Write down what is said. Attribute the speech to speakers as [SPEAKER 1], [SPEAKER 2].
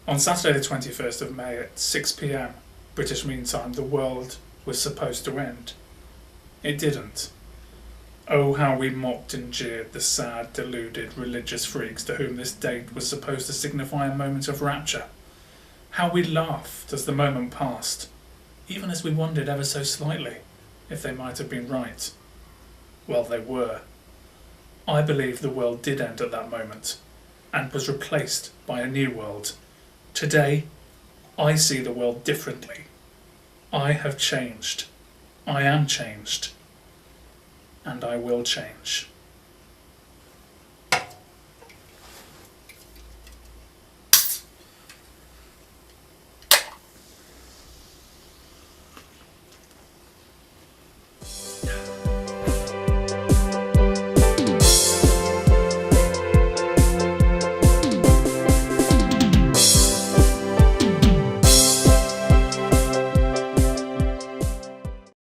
[SPEAKER 1] On Saturday the 21st of May at 6 p.m. British Mean Time, the world was supposed to end. It didn't. Oh, how we mocked and jeered the sad, deluded religious freaks to whom this date was supposed to signify a moment of rapture. How we laughed as the moment passed, even as we wondered ever so slightly if they might have been right. Well, they were. I believe the world did end at that moment and was replaced by a new world. Today, I see the world differently. I have changed. I am changed. And I will change.